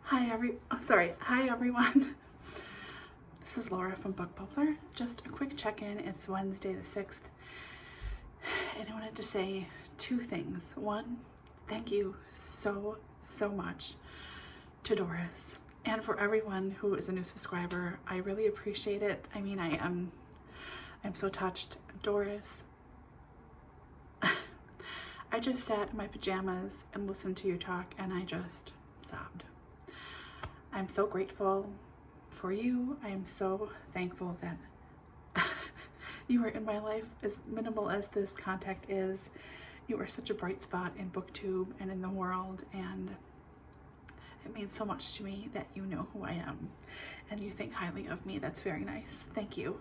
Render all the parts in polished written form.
Hi everyone. This is Laura from Book Bubbler. Just a quick check-in. It's Wednesday the 6th. And I wanted to say two things. One, thank you so much to Doris. And for everyone who is a new subscriber, I really appreciate it. I mean, I'm so touched. Doris, I just sat in my pajamas and listened to you talk and I just sobbed. I'm so grateful for you. I am so thankful that you are in my life. As minimal as this contact is, you are such a bright spot in BookTube and in the world, and it means so much to me that you know who I am and you think highly of me. That's very nice. Thank you.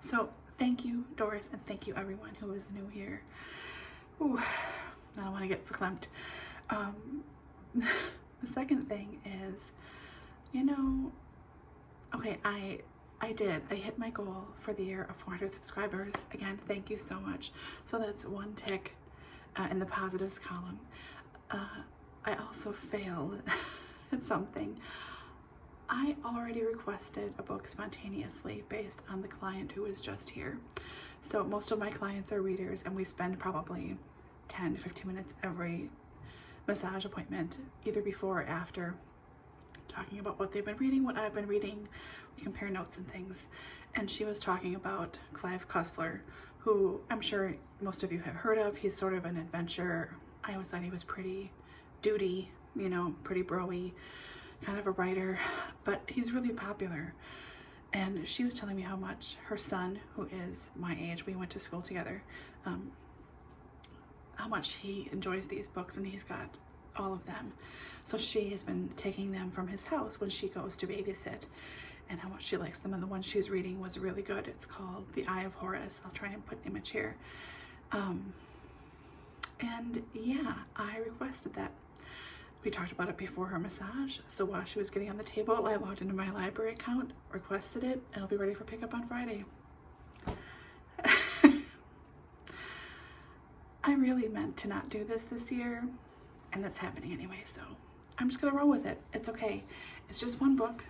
So thank you, Doris, and thank you everyone who is new here. Ooh, I don't want to get verklempt. The second thing is, okay, I hit my goal for the year of 400 subscribers. Again, thank you so much. So that's one tick in the positives column. I also failed at something. I already requested a book spontaneously based on the client who was just here. So most of my clients are readers, and we spend probably 10 to 15 minutes every massage appointment, either before or after, talking about what they've been reading, what I've been reading. We compare notes and things. And she was talking about Clive Cussler, who I'm sure most of you have heard of. He's sort of an adventurer. I always thought he was pretty duty, pretty bro-y, kind of a writer, but he's really popular. And she was telling me how much her son, who is my age, we went to school together, how much he enjoys these books, and he's got all of them. So she has been taking them from his house when she goes to babysit, and how much she likes them. And the one she was reading was really good. It's called The Eye of Horus. I'll try and put an image here. And yeah, I requested that. We talked about it before her massage. So while she was getting on the table, I logged into my library account, requested it, and it'll be ready for pickup on Friday. I really meant to not do this year, and that's happening anyway, so I'm just gonna roll with it. It's okay. It's just one book.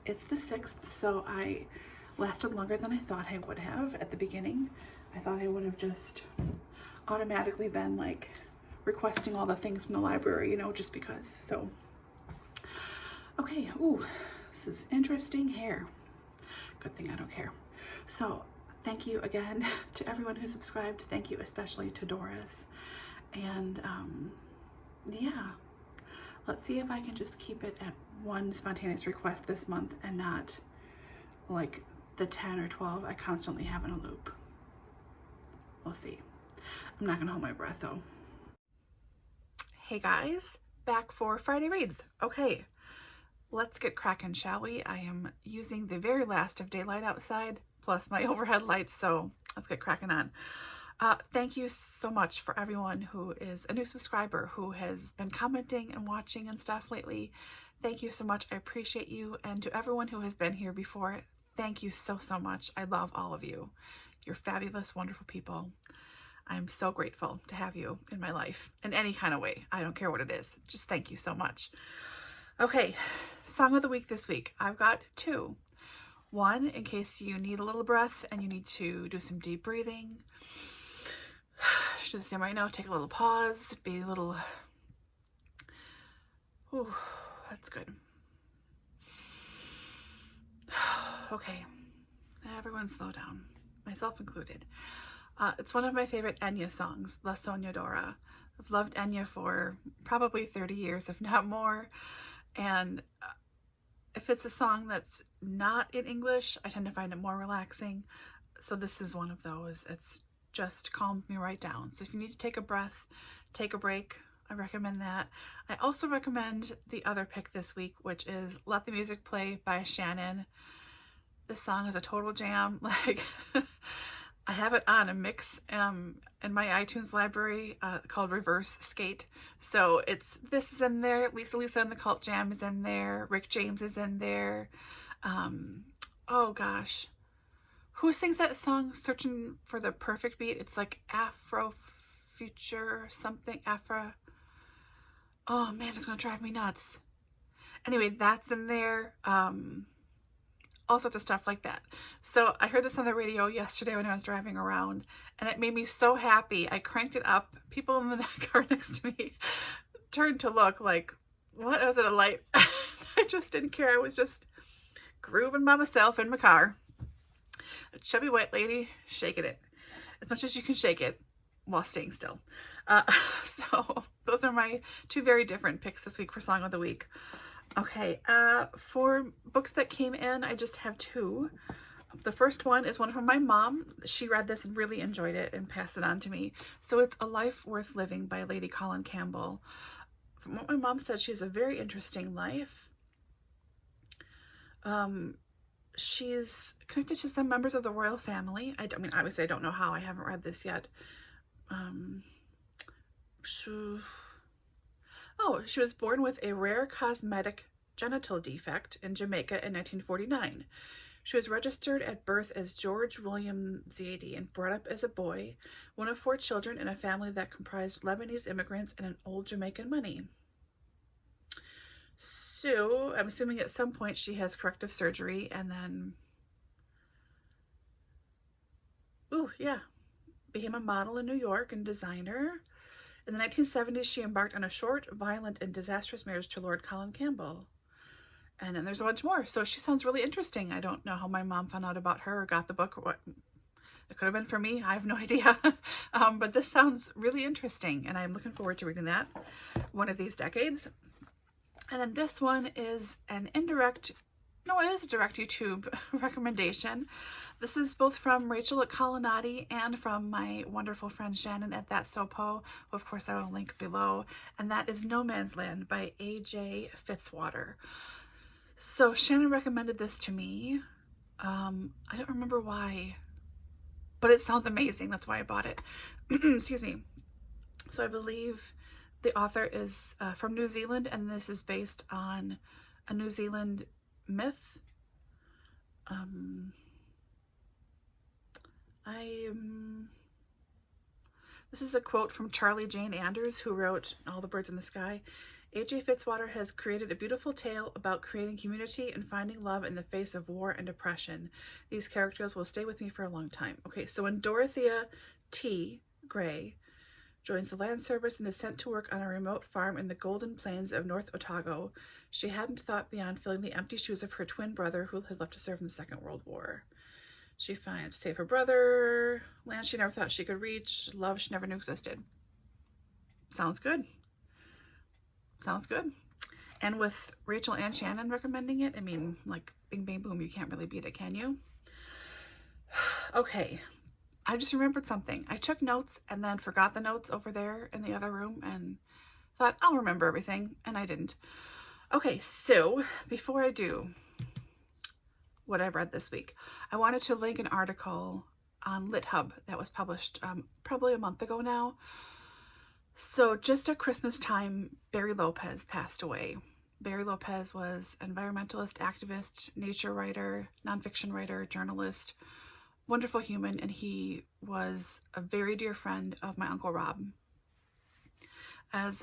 It's the 6th, so I lasted longer than I thought I would have at the beginning. I thought I would have just automatically been like requesting all the things from the library, just because. So, okay. Ooh, this is interesting hair. Good thing I don't care. So, thank you again to everyone who subscribed. Thank you especially to Doris. And yeah, let's see if I can just keep it at one spontaneous request this month and not like the 10 or 12 I constantly have in a loop. We'll see. I'm not gonna hold my breath though. Hey guys, back for Friday reads. Okay, let's get cracking, shall we? I am using the very last of daylight outside plus my overhead lights, so let's get cracking on. Thank you so much for everyone who is a new subscriber, who has been commenting and watching and stuff lately. Thank you so much. I appreciate you. And to everyone who has been here before, thank you so much. I love all of you. You're fabulous, wonderful people. I'm so grateful to have you in my life in any kind of way. I don't care what it is. Just thank you so much. Okay, Song of the Week this week. I've got two. One, in case you need a little breath and you need to do some deep breathing. I should do the same right now. Take a little pause. Be a little... Ooh, that's good. Okay, everyone slow down. Myself included. It's one of my favorite Enya songs, La Soñadora. I've loved Enya for probably 30 years, if not more. And if it's a song that's not in English, I tend to find it more relaxing. So this is one of those. It's just calmed me right down. So if you need to take a breath, take a break, I recommend that. I also recommend the other pick this week, which is Let the Music Play by Shannon. This song is a total jam. Like, I have it on a mix in my iTunes library called Reverse Skate. So this is in there. Lisa and the Cult Jam is in there. Rick James is in there. Oh gosh, who sings that song? Searching for the Perfect Beat. It's like Afro Future something. Oh man, it's gonna drive me nuts. Anyway, that's in there. All sorts of stuff like that. So I heard this on the radio yesterday when I was driving around, and it made me so happy. I cranked it up. People in the car next to me turned to look like, what? I was at a light. I just didn't care. I was just grooving by myself in my car. A chubby white lady shaking it as much as you can shake it while staying still. So those are my two very different picks this week for Song of the Week. Okay, for books that came in, I just have two. The first one is one from my mom. She read this and really enjoyed it and passed it on to me. So it's A Life Worth Living by Lady Colin Campbell. From what my mom said, she has a very interesting life. She's connected to some members of the royal family. I mean, obviously I don't know how. I haven't read this yet. She was born with a rare cosmetic genital defect in Jamaica in 1949. She was registered at birth as George William Zadie and brought up as a boy, one of 4 children in a family that comprised Lebanese immigrants and an old Jamaican money. So I'm assuming at some point she has corrective surgery and then, became a model in New York and designer. In the 1970s, she embarked on a short, violent, and disastrous marriage to Lord Colin Campbell. And then there's a bunch more. So she sounds really interesting. I don't know how my mom found out about her or got the book or what. It could have been for me. I have no idea. But this sounds really interesting, and I'm looking forward to reading that one of these decades. And then this one is it is a direct YouTube recommendation. This is both from Rachel at Colonnati and from my wonderful friend Shannon at That Sopo, who of course I will link below. And that is No Man's Land by A.J. Fitzwater. So Shannon recommended this to me. I don't remember why, but it sounds amazing. That's why I bought it. Excuse me. So I believe the author is from New Zealand, and this is based on a New Zealand myth. This is a quote from Charlie Jane Anders, who wrote All the Birds in the Sky. A.J. Fitzwater has created a beautiful tale about creating community and finding love in the face of war and oppression. These characters will stay with me for a long time. Okay, so when Dorothea T. Gray joins the land service and is sent to work on a remote farm in the Golden Plains of North Otago, she hadn't thought beyond filling the empty shoes of her twin brother who had left to serve in the Second World War. She finds save her brother, land she never thought she could reach, love she never knew existed. Sounds good. Sounds good. And with Rachel and Shannon recommending it, I mean, like, bing, bang, boom, you can't really beat it, can you? Okay. I just remembered something. I took notes and then forgot the notes over there in the other room and thought I'll remember everything, and I didn't. Okay, so before I do what I've read this week, I wanted to link an article on LitHub that was published probably a month ago now. So just at Christmas time, Barry Lopez passed away. Barry Lopez was an environmentalist, activist, nature writer, nonfiction writer, journalist, wonderful human, and he was a very dear friend of my Uncle Rob. As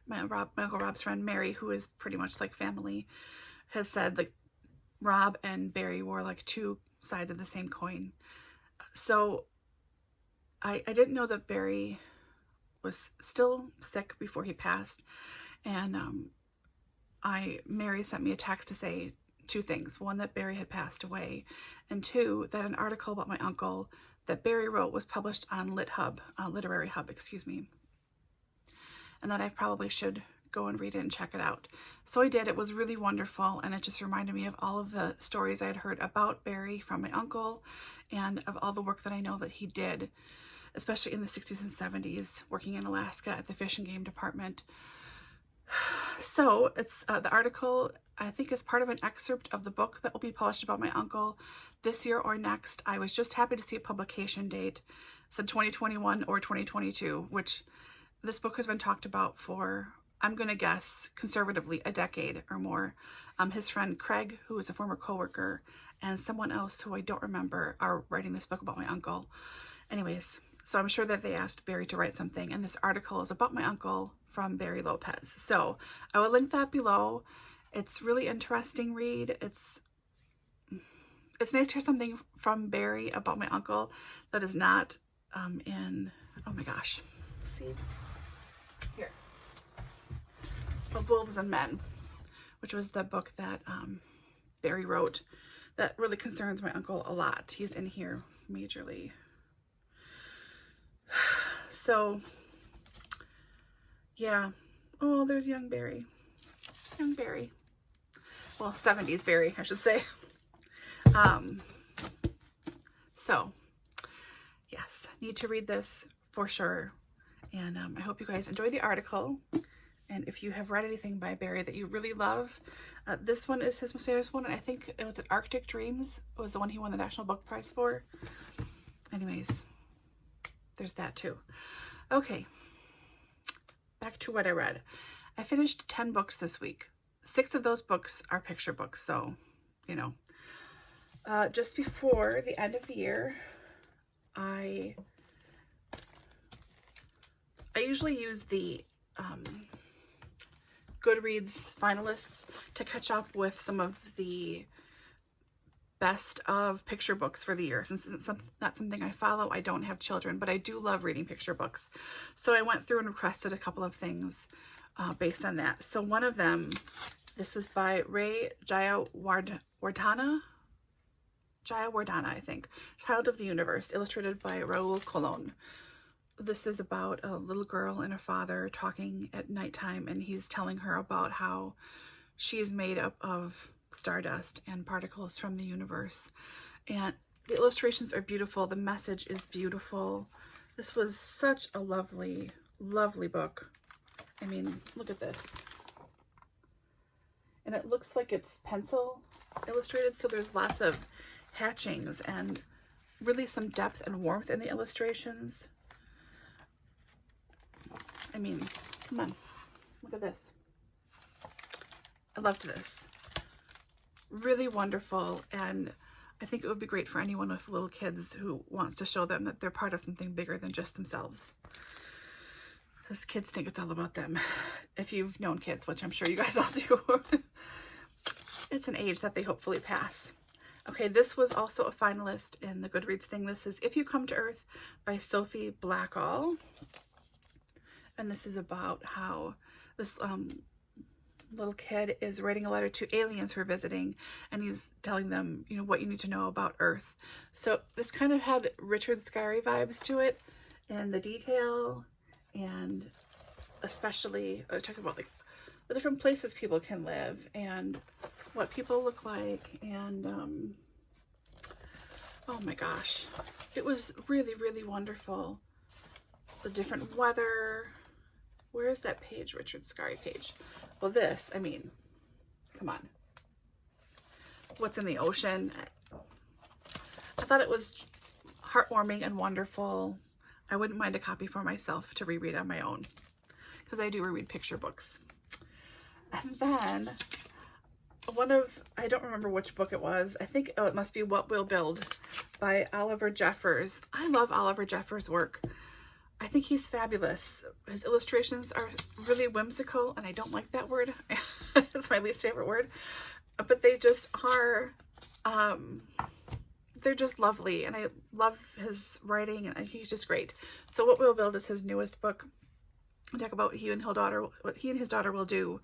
my Uncle Rob's friend Mary, who is pretty much like family, has said, like, Rob and Barry were like two sides of the same coin. So I didn't know that Barry was still sick before he passed, and Mary sent me a text to say 2 things. 1, that Barry had passed away, and 2, that an article about my uncle that Barry wrote was published on LitHub, Literary Hub, excuse me, and that I probably should go and read it and check it out. So I did. It was really wonderful, and it just reminded me of all of the stories I had heard about Barry from my uncle and of all the work that I know that he did, especially in the 60s and 70s, working in Alaska at the Fish and Game Department. So it's the article, I think, is part of an excerpt of the book that will be published about my uncle this year or next. I was just happy to see a publication date. It said 2021 or 2022, which this book has been talked about for, I'm going to guess, conservatively, a decade or more. His friend Craig, who is a former coworker, and someone else who I don't remember, are writing this book about my uncle. Anyways, So I'm sure that they asked Barry to write something, and this article is about my uncle from Barry Lopez. So I will link that below. It's really interesting read. It's nice to hear something from Barry about my uncle that is not in, oh my gosh, see here, Of Wolves and Men, which was the book that Barry wrote that really concerns my uncle a lot. He's in here majorly. So yeah, oh, there's young Barry. Young Barry. Well, 70s Barry, I should say. So yes, need to read this for sure. And I hope you guys enjoy the article. And if you have read anything by Barry that you really love, this one is his most famous one. And I think it was Arctic Dreams. It was the one he won the National Book Prize for. Anyways, there's that too. Okay, back to what I read. I finished 10 books this week. 6 of those books are picture books, so, you know. Just before the end of the year, I usually use the Goodreads finalists to catch up with some of the best of picture books for the year. Since it's not something I follow, I don't have children, but I do love reading picture books. So I went through and requested a couple of things based on that. So one of them, this is by Jayawardhana, I think. Child of the Universe, illustrated by Raoul Colon. This is about a little girl and her father talking at nighttime, and he's telling her about how she is made up of stardust and particles from the universe. And the illustrations are beautiful. The message is beautiful. This was such a lovely, lovely book. I mean, look at this. And it looks like it's pencil illustrated, so there's lots of hatchings and really some depth and warmth in the illustrations. I mean, come on, look at this. I loved this. Really wonderful, and I think it would be great for anyone with little kids who wants to show them that they're part of something bigger than just themselves. Because kids think it's all about them. If you've known kids, which I'm sure you guys all do. It's an age that they hopefully pass. Okay, this was also a finalist in the Goodreads thing. This is If You Come to Earth by Sophie Blackall. And this is about how this little kid is writing a letter to aliens who are visiting, and he's telling them, you know, what you need to know about Earth. So this kind of had Richard Scarry vibes to it, and the detail, and especially I talked about like the different places people can live and what people look like, and oh my gosh, it was really, really wonderful. The different weather. Where is that page, Richard Scarry page? Well, this, I mean, come on. What's in the ocean? I thought it was heartwarming and wonderful. I wouldn't mind a copy for myself to reread on my own, because I do reread picture books. And then one of, I don't remember which book it was. I think, oh, it must be What We'll Build by Oliver Jeffers. I love Oliver Jeffers' work. I think he's fabulous. His illustrations are really whimsical, and I don't like that word. It's my least favorite word. But they just are, they're just lovely, and I love his writing, and he's just great. So What We'll Build is his newest book. I'll talk about what he and his daughter will do.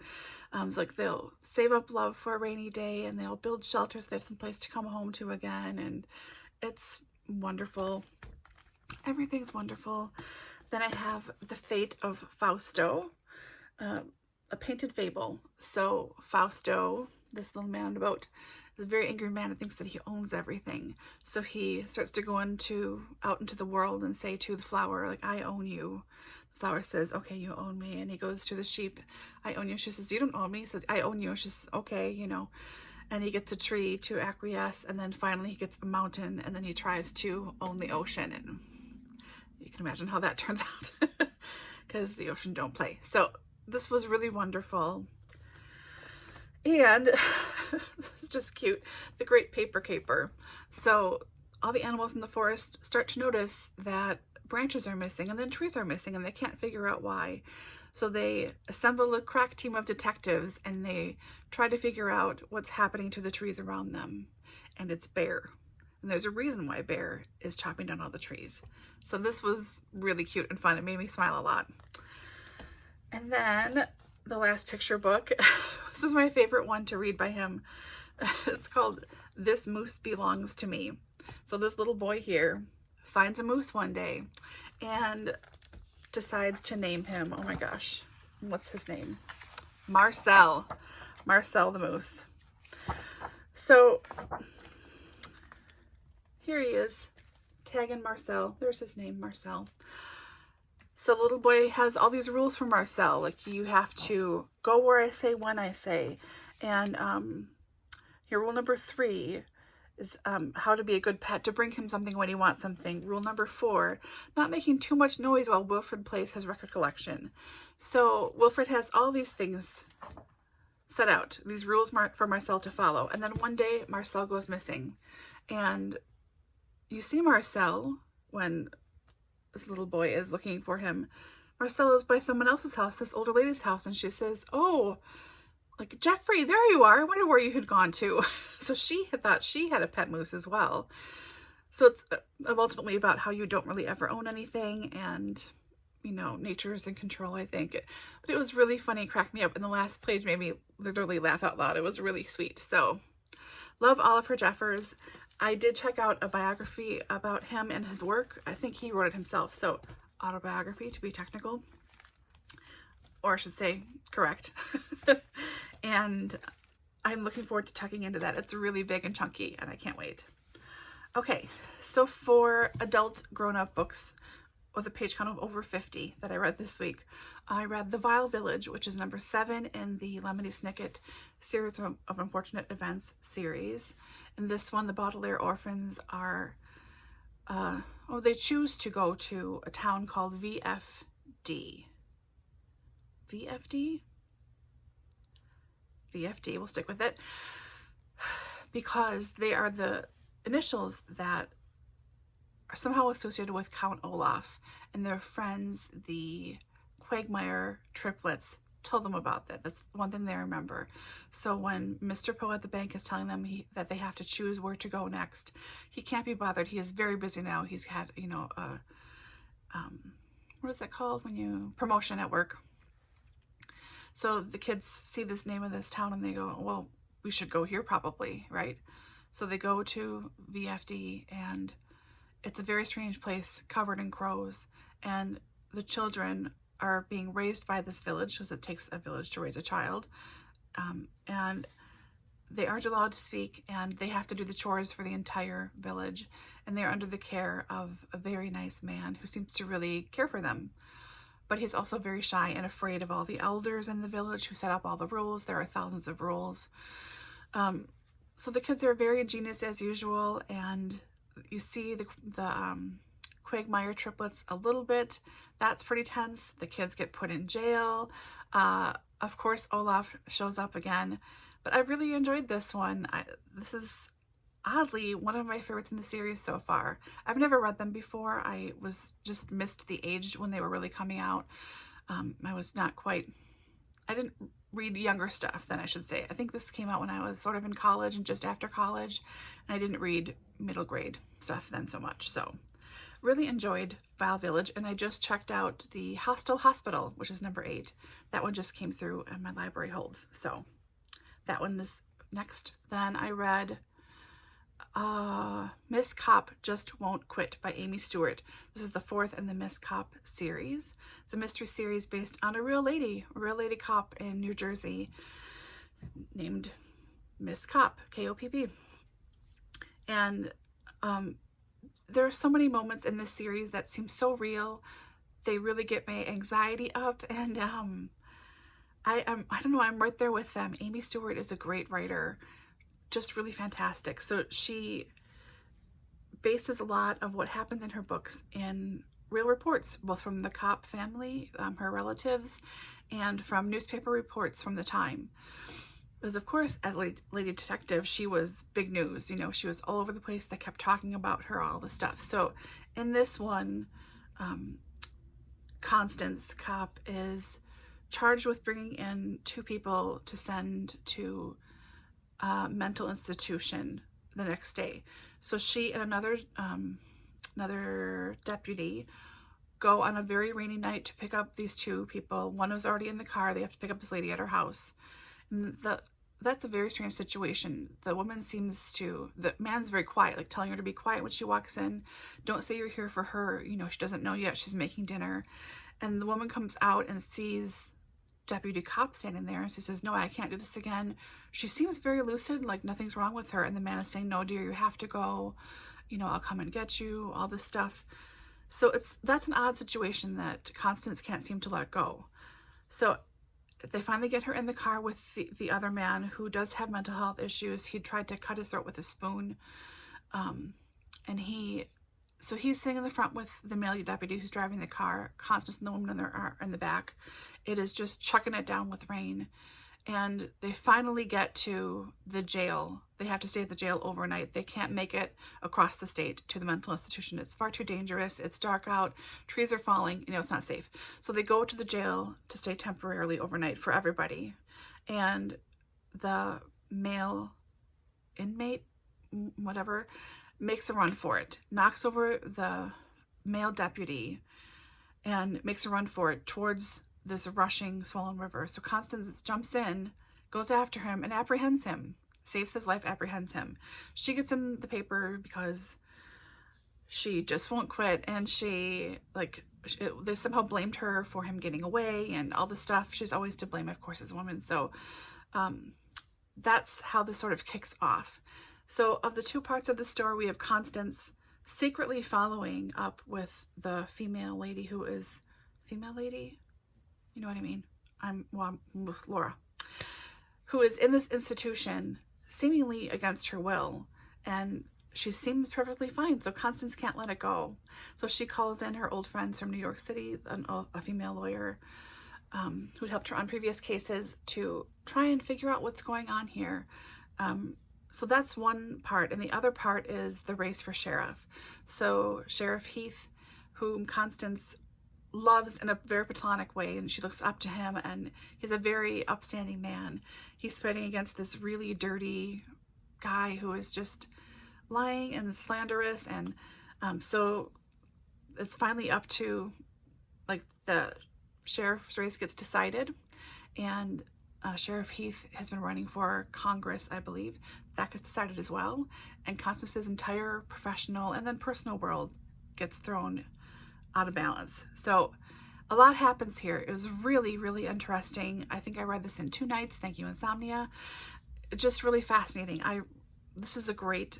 It's like they'll save up love for a rainy day, and they'll build shelters so they have some place to come home to again, and it's wonderful. Everything's wonderful. Then I have The Fate of Fausto, a painted fable. So Fausto, this little man on a boat, is a very angry man and thinks that he owns everything. So he starts to go out into the world and say to the flower, like, I own you. The flower says, okay, you own me. And he goes to the sheep, I own you. She says, you don't own me. He says, I own you. She says, okay, you know. And he gets a tree to acquiesce, and then finally he gets a mountain, and then he tries to own the ocean, and you can imagine how that turns out, because the ocean don't play. So this was really wonderful. And it's just cute. The Great Paper Caper. So all the animals in the forest start to notice that branches are missing and then trees are missing and they can't figure out why. So they assemble a crack team of detectives and they try to figure out what's happening to the trees around them. And it's Bear. And there's a reason why Bear is chopping down all the trees. So this was really cute and fun. It made me smile a lot. And then the last picture book. This is my favorite one to read by him. It's called This Moose Belongs to Me. So this little boy here finds a moose one day and decides to name him. Oh my gosh, what's his name? Marcel. Marcel the moose. So here he is, tagging Marcel. There's his name, Marcel. So the little boy has all these rules for Marcel, like you have to go where I say when I say. And here, rule number 3 is how to be a good pet, to bring him something when he wants something. Rule number 4, not making too much noise while Wilfred plays his record collection. So Wilfred has all these things set out, these rules for Marcel to follow. And then one day Marcel goes missing. And you see Marcel when this little boy is looking for him. Marcel is by someone else's house, this older lady's house, and she says, oh, like, Jeffrey, there you are. I wonder where you had gone to. So she had thought she had a pet moose as well. So it's ultimately about how you don't really ever own anything, and, you know, nature is in control, I think. But it was really funny, cracked me up, and the last page made me literally laugh out loud. It was really sweet. So love Oliver Jeffers. I did check out a biography about him and his work. I think he wrote it himself. So autobiography, to be technical, or I should say correct. And I'm looking forward to tucking into that. It's really big and chunky and I can't wait. Okay, so for adult grown-up books with a page count of over 50 that I read this week, I read The Vile Village, which is number 7 in the Lemony Snicket series of Unfortunate Events series. In this one, the Baudelaire orphans are, they choose to go to a town called VFD. VFD? VFD, we'll stick with it, because they are the initials that are somehow associated with Count Olaf, and their friends, the Quagmire triplets, told them about that. That's one thing they remember. So when Mr. Poe at the bank is telling them that they have to choose where to go next, he can't be bothered. He is very busy now. He's had, you know, what is that called when you promotion at work? So the kids see this name of this town and they go, well, we should go here probably, right? So they go to VFD, and it's a very strange place covered in crows, and the children are being raised by this village, because it takes a village to raise a child, and they aren't allowed to speak, and they have to do the chores for the entire village, and they're under the care of a very nice man who seems to really care for them. But he's also very shy and afraid of all the elders in the village who set up all the rules. There are thousands of rules. So the kids are very ingenious as usual, and you see the Quagmire triplets a little bit. That's pretty tense. The kids get put in jail. Of course, Olaf shows up again. But I really enjoyed this one. This is oddly one of my favorites in the series so far. I've never read them before. I was just missed the age when they were really coming out. I was not quite, I didn't read younger stuff then, I should say. I think this came out when I was sort of in college and just after college, and I didn't read middle grade stuff then so much. So really enjoyed Vile Village, and I just checked out the Hostel Hospital, which is number 8. That one just came through and my library holds. So that one is next. Then I read Miss Cop Just Won't Quit by Amy Stewart. This is the 4th in the Miss Cop series. It's a mystery series based on a real lady cop in New Jersey named Miss Cop, K-O-P-P. And there are so many moments in this series that seem so real. They really get my anxiety up, and I don't know, I'm right there with them. Amy Stewart is a great writer. Just really fantastic. So she bases a lot of what happens in her books in real reports, both from the Kopp family, her relatives, and from newspaper reports from the time. Because of course, as Lady Detective, she was big news. You know, she was all over the place. They kept talking about her, all the stuff. So in this one, Constance Kopp is charged with bringing in 2 people to send to a mental institution the next day. So she and another deputy go on a very rainy night to pick up these 2 people. One was already in the car. They have to pick up this lady at her house. And that's a very strange situation. The woman the man's very quiet, like telling her to be quiet when she walks in. Don't say you're here for her. You know, she doesn't know yet. She's making dinner. And the woman comes out and sees Deputy Kopp standing there, and she says, no, I can't do this again. She seems very lucid, like nothing's wrong with her. And the man is saying, no, dear, you have to go. You know, I'll come and get you, all this stuff. So that's an odd situation that Constance can't seem to let go. So they finally get her in the car with the other man who does have mental health issues. He tried to cut his throat with a spoon. And he's sitting in the front with the male deputy who's driving the car. Constance and the woman are in the back. It is just chucking it down with rain. And they finally get to the jail. They have to stay at the jail overnight. They can't make it across the state to the mental institution. It's far too dangerous. It's dark out. Trees are falling. You know, it's not safe. So they go to the jail to stay temporarily overnight for everybody. And the male inmate, whatever, makes a run for it. Knocks over the male deputy and makes a run for it towards this rushing swollen river. So Constance jumps in, goes after him, and apprehends him. Saves his life, apprehends him. She gets in the paper because she just won't quit, and they somehow blamed her for him getting away and all this stuff. She's always to blame, of course, as a woman. So that's how this sort of kicks off. So of the 2 parts of the story, we have Constance secretly following up with the female lady who is... Female lady? You know what I mean? I'm Laura, who is in this institution seemingly against her will, and she seems perfectly fine. So Constance can't let it go. So she calls in her old friends from New York City, a female lawyer who helped her on previous cases, to try and figure out what's going on here. So that's one part. And the other part is the race for sheriff. So Sheriff Heath, whom Constance loves in a very platonic way, and she looks up to him, and he's a very upstanding man. He's fighting against this really dirty guy who is just lying and slanderous, and so it's finally up to, like, the sheriff's race gets decided, and Sheriff Heath has been running for Congress, I believe. That gets decided as well, and Constance's entire professional and then personal world gets thrown out of balance. So a lot happens here. It was really, really interesting. I think I read this in 2 nights. Thank you, Insomnia. Just really fascinating. This is a great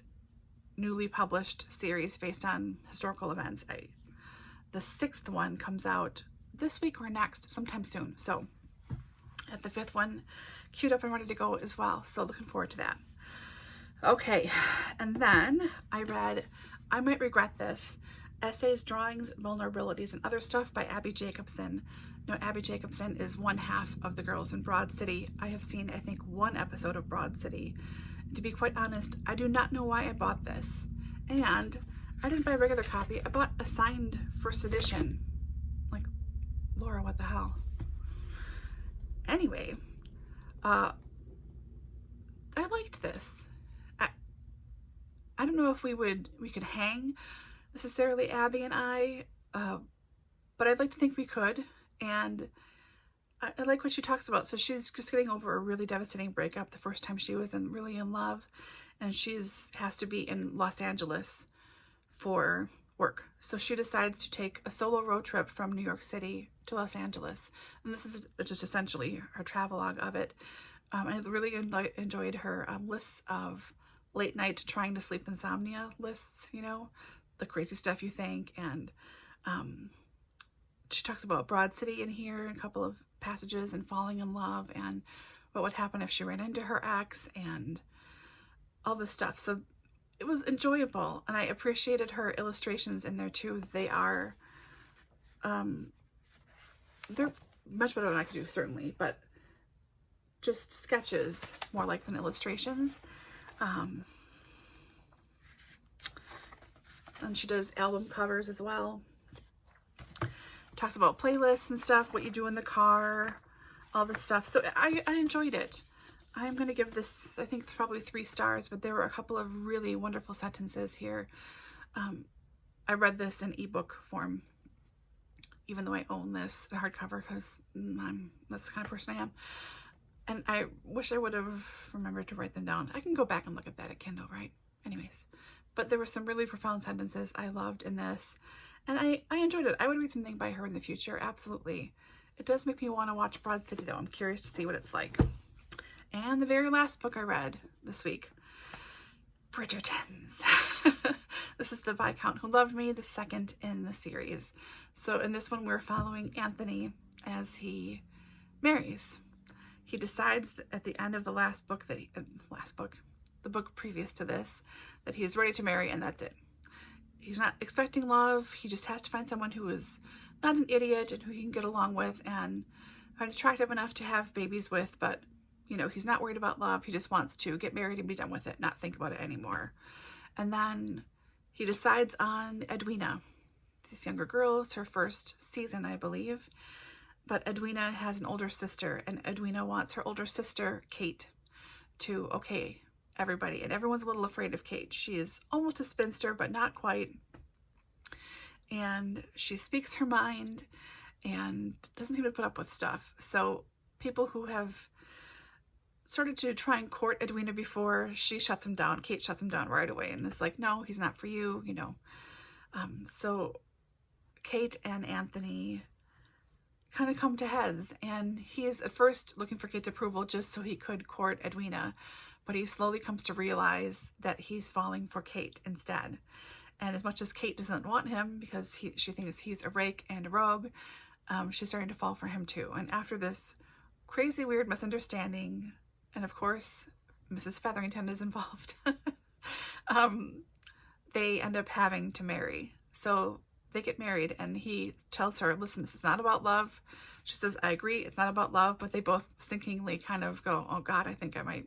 newly published series based on historical events. The 6th one comes out this week or next, sometime soon. So I have the 5th one queued up and ready to go as well. So looking forward to that. Okay, and then I read I Might Regret This: Essays, Drawings, Vulnerabilities, and Other Stuff by Abbi Jacobson. Now, Abbi Jacobson is one half of the girls in Broad City. I have seen, I think, 1 episode of Broad City. To be quite honest, I do not know why I bought this. And I didn't buy a regular copy. I bought a signed first edition. Like, Laura, what the hell? Anyway, I liked this. I don't know if we could hang necessarily, Abbi and I, but I'd like to think we could. And I like what she talks about. So she's just getting over a really devastating breakup the first time she was really in love, and has to be in Los Angeles for work. So she decides to take a solo road trip from New York City to Los Angeles, and this is just essentially her travelogue of it. I really enjoyed her lists of late night trying to sleep insomnia lists, you know, the crazy stuff you think. And she talks about Broad City in here, a couple of passages, and falling in love, and what would happen if she ran into her ex, and all this stuff. So it was enjoyable, and I appreciated her illustrations in there too. They're much better than I could do, certainly, but just sketches more like than illustrations. And she does album covers as well. talks about playlists and stuff, what you do in the car, all this stuff. So I enjoyed it. I'm going to give this, I think, probably 3 stars, but there were a couple of really wonderful sentences here. I read this in ebook form, even though I own this hardcover, because that's the kind of person I am. And I wish I would have remembered to write them down. I can go back and look at that at Kindle, right? Anyways, but there were some really profound sentences I loved in this, and I enjoyed it. I would read something by her in the future, absolutely. It does make me want to watch Broad City, though. I'm curious to see what it's like. And the very last book I read this week, Bridgettes. This is the Viscount Who Loved Me, the second in the series. So in this one, we're following Anthony as he marries. He decides at the end of the last book that the book previous to this, that he is ready to marry, and that's it. He's not expecting love. He just has to find someone who is not an idiot and who he can get along with and find attractive enough to have babies with, but you know, he's not worried about love. He just wants to get married and be done with it, not think about it anymore. And then he decides on Edwina. This younger girl, it's her first season, I believe. But Edwina has an older sister, and Edwina wants her older sister, Kate, to okay everybody. And everyone's a little afraid of Kate. She is almost a spinster, but not quite. And she speaks her mind and doesn't seem to put up with stuff. So people who have started to try and court Edwina before, she shuts him down. Kate shuts him down right away and is like, no, he's not for you, you know. So Kate and Anthony kind of come to heads, and he's at first looking for Kate's approval just so he could court Edwina, but he slowly comes to realize that he's falling for Kate instead. And as much as Kate doesn't want him because she thinks he's a rake and a rogue, she's starting to fall for him too. And after this crazy weird misunderstanding, and of course Mrs. Featherington is involved, they end up having to marry. So they get married, and he tells her, listen, this is not about love. She says, I agree, it's not about love, but they both sinkingly kind of go, oh God, I think I might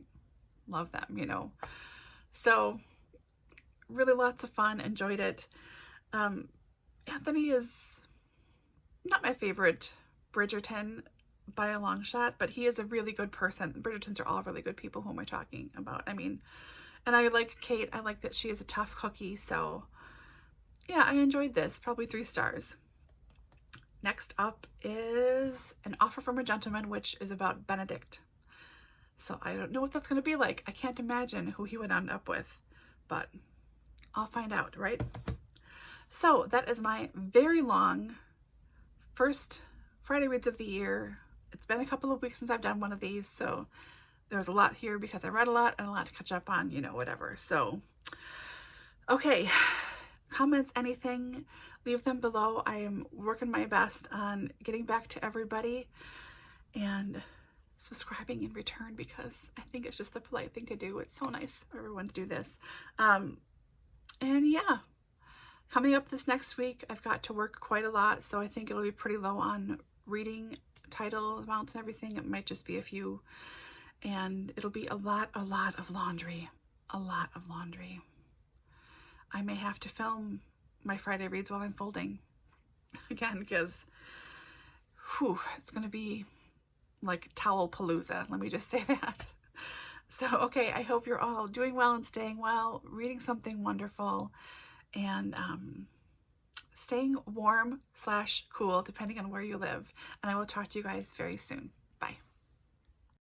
love them, you know. So really lots of fun, enjoyed it. Anthony is not my favorite Bridgerton by a long shot, but he is a really good person. Bridgertons are all really good people. Who am I talking about? I mean, and I like Kate. I like that she is a tough cookie. So yeah, I enjoyed this. Probably 3 stars. Next up is An Offer from a Gentleman, which is about Benedict. So I don't know what that's going to be like. I can't imagine who he would end up with, but I'll find out, right? So that is my very long first Friday Reads of the year. It's been a couple of weeks since I've done one of these, so there's a lot here because I read a lot and a lot to catch up on, you know, whatever. So, okay. Comments, anything, leave them below. I am working my best on getting back to everybody and subscribing in return because I think it's just the polite thing to do. It's so nice for everyone to do this. And yeah, coming up this next week, I've got to work quite a lot, so I think it'll be pretty low on reading title amounts and everything. It might just be a few, and it'll be a lot of laundry. A lot of laundry. I may have to film my Friday reads while I'm folding again because it's going to be like towel palooza. Let me just say that. So, okay, I hope you're all doing well and staying well, reading something wonderful, and staying warm/cool depending on where you live. And I will talk to you guys very soon. Bye.